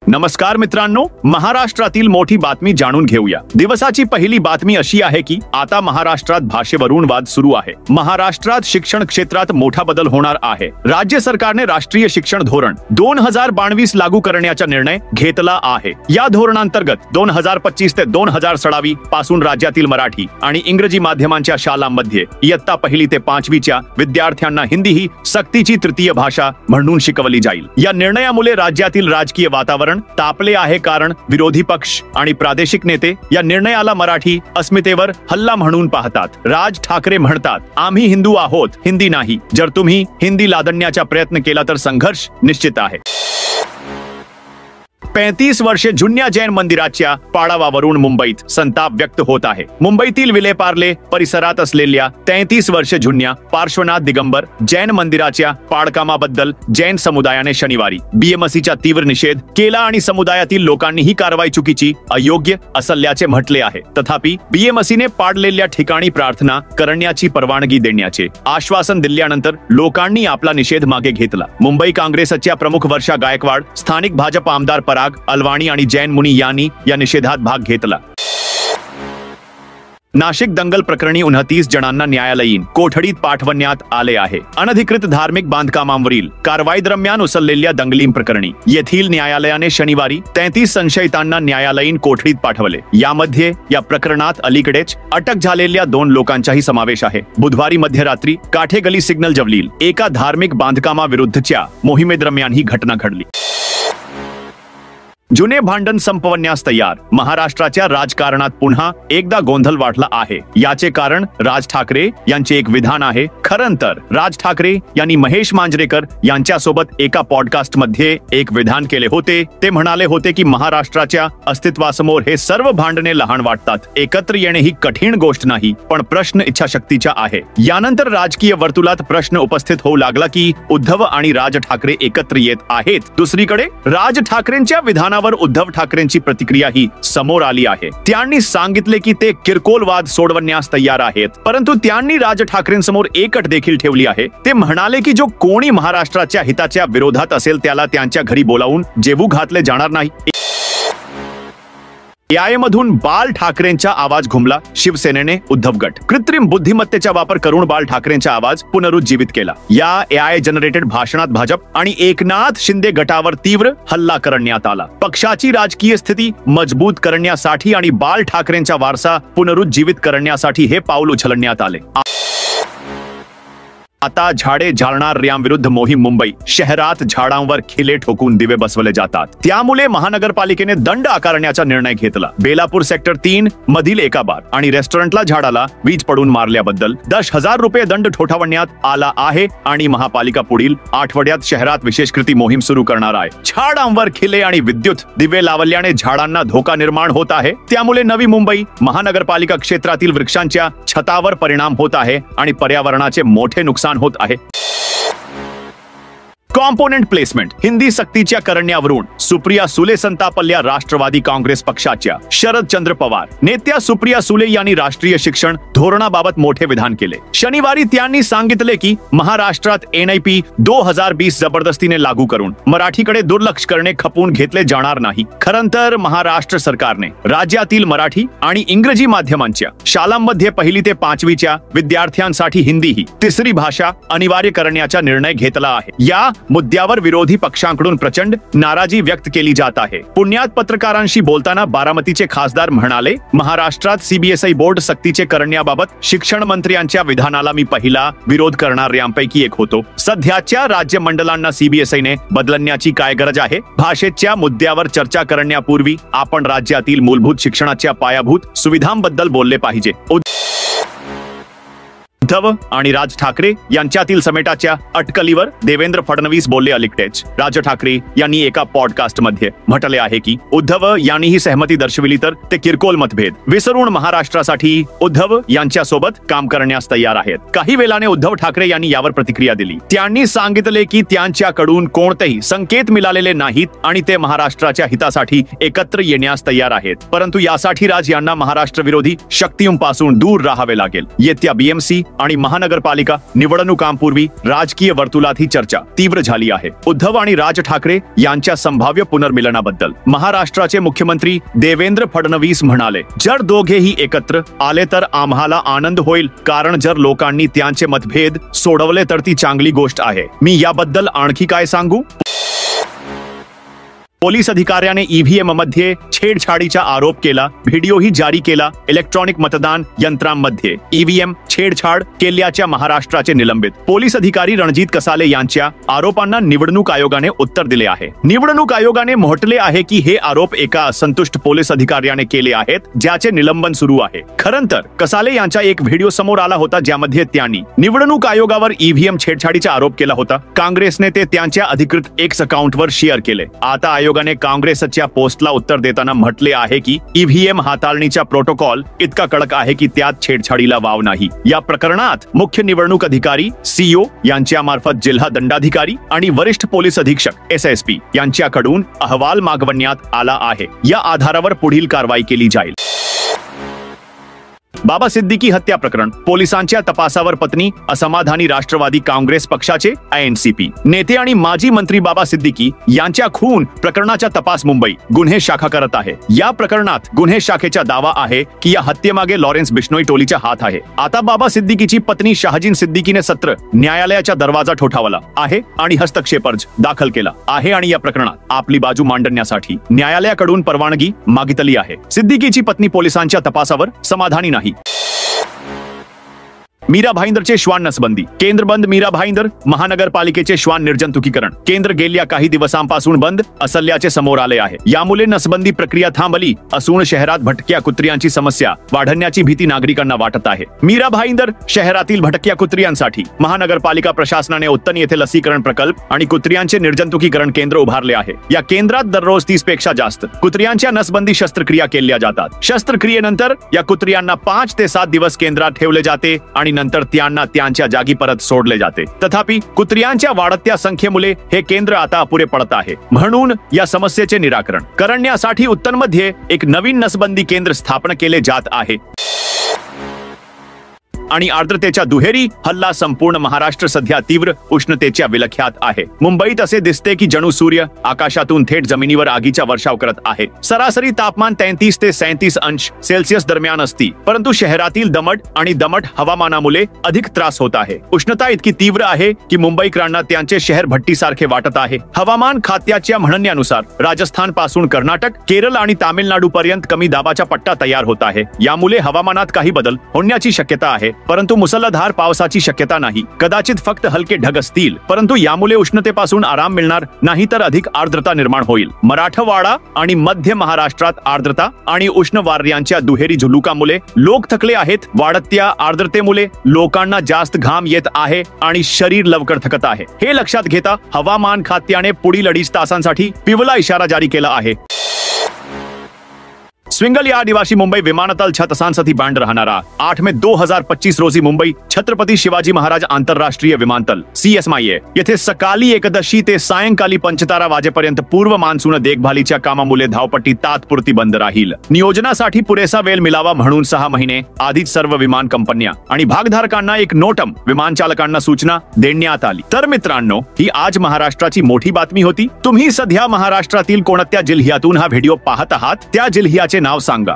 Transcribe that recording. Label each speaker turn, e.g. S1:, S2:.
S1: नमस्कार मित्रांनो, महाराष्ट्रातील मोठी बातमी जाणून घेऊया। दिवसाची पहिली बातमी अशी आहे की आता महाराष्ट्रात भाषेवरून वाद सुरू आहे। महाराष्ट्रात शिक्षण क्षेत्रात मोठा बदल होणार आहे। राज्य सरकारने राष्ट्रीय शिक्षण धोरण 2022 लागू करण्याचा निर्णय घेतला आहे। या धोरणांतर्गत 2025 ते 2026 पासून राज्यातील मराठी आणि इंग्रजी माध्यमांच्या शाळांमध्ये इयत्ता पहिली ते 5वीच्या विद्यार्थ्यांना हिंदी ही सक्तीची तृतीय भाषा म्हणून शिकवली जाईल। या निर्णयामुळे राज्यातील राजकीय वातावरण तापले आहे, कारण विरोधी पक्ष आणि प्रादेशिक नेते या निर्णयाला मराठी अस्मितेवर हल्ला म्हणून पाहतात। राज ठाकरे म्हणतात, आम्ही हिंदू आहोत, हिंदी नाही। जर तुम्ही हिंदी लादण्याचा प्रयत्न केला तर संघर्ष निश्चित आहे। 35 वर्षे जुन्या जैन मंदिराच्या पाडावावरून मुंबईत संताप व्यक्त होत आहे। मुंबईतील विलेपार्ले परिसरात असलेल्या 33 वर्षे जुन्या पार्श्वनाथ दिगंबर जैन मंदिराच्या पाडकामाबद्दल जैन समुदायाने शनिवारी बीएमसीचा तीव्र निषेध केला आणि समुदायातील लोकांनी ही कारवाई चुकीची, अयोग्य असल्याचे म्हटले आहे। तथापि बीएमसीने पाडलेल्या ठिकाणी प्रार्थना करण्याची परवानगी देण्याचे आश्वासन दिल्यानंतर लोकांनी आपला निषेध मागे घेतला। मुंबई काँग्रेसच्या प्रमुख वर्षा गायकवाड, स्थानिक भाजप आमदार पराग अलवाणी आणि जैन मुनी यांनी या निषेधात भाग घेतला। नाशिक दंगल प्रकरणी 29 जणांना न्यायालयीन कोठडीत पाठवण्यात आले आहे। अनधिकृत धार्मिक बांधकामांवरील कारवाई दरम्यान उसळलेल्या दंगली प्रकरणी येथील न्यायालयाने शनिवारी 33 संशयितांना न्यायालयीन कोठडीत पाठवले। यामध्ये या प्रकरणात अलीकडेच अटक झालेल्या 2 लोकांचाही समावेश आहे। बुधवारी मध्यरात्री काठेगली सिग्नल जवळील एका धार्मिक बांधकामाविरुद्धच्या मोहिमेदरम्यान ही घटना घडली। जुने भांडण संपवण्यास तयार, महाराष्ट्राच्या राजकारणात पुन्हा एकदा गोंधळ वाढला आहे। याचे कारण राज ठाकरे यांचे एक विधान आहे। खरं तर राज ठाकरे यांनी महेश मांजरेकर यांच्यासोबत एका पॉडकास्ट मध्ये एक विधान केले होते। ते म्हणाले होते की महाराष्ट्राच्या अस्तित्वासमोर हे सर्व भांडणे लहान वाटतात, एकत्र येणे ही कठीण गोष्ट नाही, पण प्रश्न इच्छाशक्तीचा आहे। यानंतर राजकीय वर्तुळात प्रश्न उपस्थित होऊ लागला की उद्धव आणि राज ठाकरे एकत्र येत आहेत। दुसरीकडे राज ठाकरेंच्या विधानावर उद्धव ठाकरेंची प्रतिक्रिया ही समोर आली आहे। त्यांनी सांगितले की ते किरकोळ वाद सोडवण्यास तयार आहेत, परंतु त्यांनी राज ठाकरेंसमोर एक अट देखील ठेवली आहे। ते म्हणाले की जो कोणी महाराष्ट्राच्या हिताच्या विरोधात असेल त्याला त्यांच्या घरी बोलावून जेवू घातले जाणार नाही। एआय मधून बाल ठाकरेंचा आवाज घुमला, शिवसेनेने उद्धव गट कृत्रिम बुद्धिमत्तेचा वापर करून बाल ठाकरेंचा आवाज पुनरुज्जीवित केला। या एआय जनरेटेड भाषणात भाजप आणि एकनाथ शिंदे गटावर तीव्र हल्ला करण्यात आला। पक्षाची राजकीय स्थिती मजबूत करण्यासाठी आणि बाल ठाकरेंचा वारसा पुनरुज्जीवित करण्यासाठी हे पाऊल उचलण्यात आले। आता झाडे जाळणाऱ्यांविरुद्ध मोहीम, मुंबई शहरात झाडांवर खिले ठोकून दिवे बसवले जातात, त्यामुळे महानगरपालिकेने दंड आकारण्याचा निर्णय घेतला। बेलापूर सेक्टर 3 मधील एका बार आणि रेस्टॉरंटला झाडाला वीज पडून मारल्याबद्दल 10,000 रुपये दंड ठोठावण्यात आला आहे आणि महापालिका पुढील आठवड्यात शहरात विशेष कृती मोहीम सुरू करणार आहे। झाडांवर खिले आणि विद्युत दिवे लावल्याने झाडांना धोका निर्माण होत आहे, त्यामुळे नवी मुंबई महानगरपालिका क्षेत्रातील वृक्षांच्या छतावर परिणाम होत आहे आणि पर्यावरणाचे मोठे नुकसान होत आहे। कॉम्पोनेंट प्लेसमेंट हिंदी सक्तीच्या करण्यावरून सुप्रिया सुले संतापल्या। राष्ट्रवादी काँग्रेस पक्षाच्या शरदचंद्र पवार नेत्या सुप्रिया सुले यांनी राष्ट्रीय शिक्षण धोरणाबाबत मोठे विधान केले। शनिवारी त्यांनी सांगितले की महाराष्ट्रात NIP 2020 जबरदस्तीने लागू करून मराठीकडे दुर्लक्ष करणे खपून घेतले जाणार नाही। खरं तर महाराष्ट्र सरकारने राज्यातील मराठी आणि इंग्रजी माध्यमांच्या शाळांमध्ये पहिली ते 5वीच्या विद्यार्थ्यांसाठी हिंदी ही तिसरी भाषा अनिवार्य करण्याचा निर्णय घेतला आहे। या मुद्द्यावर विरोधी पक्षांकडून प्रचंड नाराजी व्यक्त केली जात आहे। पुण्यात पत्रकारांशी बोलताना बारामतीचे खासदार म्हणाले, महाराष्ट्रात CBSE बोर्ड सक्तीचे करण्याबाबत शिक्षण मंत्र्यांच्या विधानाला मी पहिला विरोध करणाऱ्यांपैकी एक होतो। सध्याच्या राज्य मंडळांना CBSEने बदलण्याची काय गरज आहे? भाषेच्या मुद्द्यावर चर्चा करण्यापूर्वी आपण राज्यातील मूलभूत शिक्षणाच्या पायाभूत सुविधांबद्दल बोलले पाहिजे। उद्धव आणि राज ठाकरे यांच्यातील समेटाच्या अटकलीवर देवेंद्र फडणवीस बोलले। अलीकडेच राज ठाकरे यांनी एका पॉडकास्ट मध्ये म्हटले आहे की उद्धव यांनी ही सहमती दर्शविली तर ते किरकोळ मतभेद विसरून महाराष्ट्रासाठी उद्धव यांच्यासोबत काम करण्यास तयार आहेत। काही वेळाने उद्धव ठाकरे यांनी यावर प्रतिक्रिया दिली। त्यांनी सांगितले की त्यांच्याकडून कोणतेही संकेत मिळालेले नाहीत आणि ते महाराष्ट्राच्या हितासाठी एकत्र येण्यास तयार आहेत, परंतु यासाठी राज यांना महाराष्ट्र विरोधी शक्तींपासून दूर राहावे लागेल। येत्या BMC आणि महानगरपालिका निवडणुकांपूर्वी राजकीय वर्तुळात ही चर्चा तीव्र झाली आहे। उद्धव आणि राज ठाकरे यांच्या संभाव्य पुनर्मिलनाबद्दल महाराष्ट्राचे मुख्यमंत्री देवेंद्र फडणवीस म्हणाले, जर दोघेही एकत्र आले तर आम्हाला आनंद होईल, कारण जर लोकांनी त्यांचे मतभेद सोडवले तर ती चांगली गोष्ट आहे। मी याबद्दल आणखी काय सांगू? पोलीस अधिकाऱ्याने ईव्हीएम मध्ये छेडछाडीचा आरोप केला, व्हिडिओही जारी केला। इलेक्ट्रॉनिक मतदान यंत्रांमध्ये ईव्हीएम छेडछाड केल्याच्या महाराष्ट्राचे निलंबित पोलीस अधिकारी रणजित कसाले यांच्या आरोपांना निवडणूक आयोगाने उत्तर दिले आहे। निवडणूक आयोगाने म्हटले आहे की हे आरोप एका असंतुष्ट पोलीस अधिकाऱ्याने केले आहेत, ज्याचे निलंबन सुरू आहे। खरं तर कसाले यांचा एक व्हिडिओ समोर आला होता, ज्यामध्ये त्यांनी निवडणूक आयोगावर ईव्हीएम छेडछाडीचा आरोप केला होता। काँग्रेसने ते त्यांच्या अधिकृत एक्स अकाउंटवर शेअर केले। आता आयोगाने काँग्रेसच्या पोस्टला उत्तर देताना म्हटले आहे की ईव्हीएम हाताळणीचा प्रोटोकॉल इतका कडक आहे की त्यात छेडछाडीला वाव नाही। या प्रकरणात मुख्य निवडणूक अधिकारी सीओ यांच्या मार्फत जिल्हा दंडाधिकारी आणि वरिष्ठ पोलीस अधीक्षक एसएसपी यांच्याकडून अहवाल मागवण्यात आला आहे। या आधारावर पुढील कारवाई केली जाईल। बाबा सिद्दीकी हत्या प्रकरण पोलिसांच्या तपासावर पत्नी असमाधानी राष्ट्रवादी काँग्रेस पक्षाचे एनसीपी नेते आणि माजी मंत्री बाबा सिद्दीकी यांच्या खून प्रकरणाचा तपास मुंबई गुन्हे शाखा करत आहे। या प्रकरणात गुन्हे शाखेचा दावा आहे की या हत्येमागे लॉरेन्स बिश्नोई टोलीचा हात आहे। आता बाबा सिद्दीकीची पत्नी शाहजीन सिद्दीकीने सत्र न्यायालयाचा दरवाजा ठोठावला आहे आणि हस्तक्षेप अर्ज दाखल केला आहे आणि या प्रकरणात आपली बाजू मांडण्यासाठी न्यायालयाकडून परवानगी मागितली आहे। सिद्दीकीची पत्नी पोलिसांच्या तपासावर समाधानी नाही। मीरा भाईंदरचे श्वान नसबंदी केंद्र बंद। मीरा भाईंदर महानगरपालिकेचे श्वान निर्जंतुकीकरण केंद्र गेल्या काही दिवसांपासून बंद असल्याचे समोर आले आहे। यामुळे नसबंदी प्रक्रिया थांबली असून शहरात भटक्या कुत्र्यांची समस्या वाढण्याची भीती नागरिकांना वाटत आहे। मीरा भाईंदर शहरातील भटक्या कुत्र्यांसाठी महानगरपालिका प्रशासनाने उत्तन येथे लसीकरण प्रकल्प आणि कुत्र्यांचे निर्जंतुकीकरण केंद्र उभारले आहे। या केंद्रात दररोज 30 पेक्षा जास्त कुत्र्यांच्या नसबंदी शस्त्रक्रिया केल्या जातात। शस्त्रक्रियेनंतर या कुत्र्यांना 5 ते 7 दिवस केंद्रात ठेवले जाते आणि नंतर त्यांना त्यांच्या जागी परत सोडले जाते। तथापि कुत्र्यांच्या वाढत्या संख्येमुळे हे केंद्र आता अपुरे पडत आहे। म्हणून या समस्येचे निराकरण करण्यासाठी उत्तनमध्ये एक नवीन नसबंदी केंद्र स्थापन केले जात आहे। आणि आर्द्रतेच्या दुहेरी हल्ला संपूर्ण महाराष्ट्र सध्या तीव्र उष्णतेच्या विलख्यात आहे। मुंबईत असे दिसते की जणू सूर्य आकाशातून थेट जमिनीवर आगीचा वर्षाव करत आहे। सरासरी तापमान 33 ते 37 अंश सेल्सिअस दरम्यान असते, परंतु शहरातील दमट हवामानामुळे अधिक त्रास होत आहे। उष्णता इतकी तीव्र आहे की मुंबईकरांना त्यांचे शहर भट्टीसारखे वाटत आहे। हवामान खात्याच्या म्हणण्यानुसार राजस्थान पासून कर्नाटक, केरळ आणि तामिळनाडू पर्यंत कमी दाबाचा पट्टा तयार होत आहे। यामुळे हवामानात काही बदल होण्याची शक्यता आहे, परंतु मुसळधार पावसाची शक्यता नाही। कदाचित फक्त हलके ढग असतील, परंतु यामुळे उष्णतेपासून आराम मिळणार नाही तर अधिक आर्द्रता निर्माण होईल। मराठवाडा आणि मध्य महाराष्ट्रात आर्द्रता आणि उष्ण वाऱ्यांच्या दुहेरी झुळुकामुळे लोक थकले आहेत। वाढत्या आर्द्रतेमुळे लोकांना जास्त घाम येत आहे आणि शरीर लवकर थकत आहे। हे लक्षात घेता हवामान खात्याने पुढील 2.5 तासांसाठी पिवळा इशारा जारी केला आहे। स्विंगल या आदिवासी मुंबई विमानतळ 6 तासांसाठी बंद राहणारा 8 मे 2025 रोजी मुंबई छत्रपती शिवाजी महाराज आंतरराष्ट्रीय विमानतळ CSMIA येथे सकाळी 11 ते सायंकाळी 5 वाजेपर्यंत पूर्व मान्सून देखभालीच्या कामामुळे धावपट्टी तात्पुरती बंद राहील। नियोजनासाठी पुरेसा वेळ मिळावा म्हणून 6 महिने आधीच सर्व विमान कंपन्या आणि भागधारकांना एक नोटम विमान चालकांना सूचना देण्यात आली। तर मित्रांनो, ही आज महाराष्ट्राची मोठी बातमी होती। तुम्ही सध्या महाराष्ट्रातील कोणत्या जिल्ह्यातून हा व्हिडिओ पाहत आहात त्या जिल्ह्याचे नाव सांगा।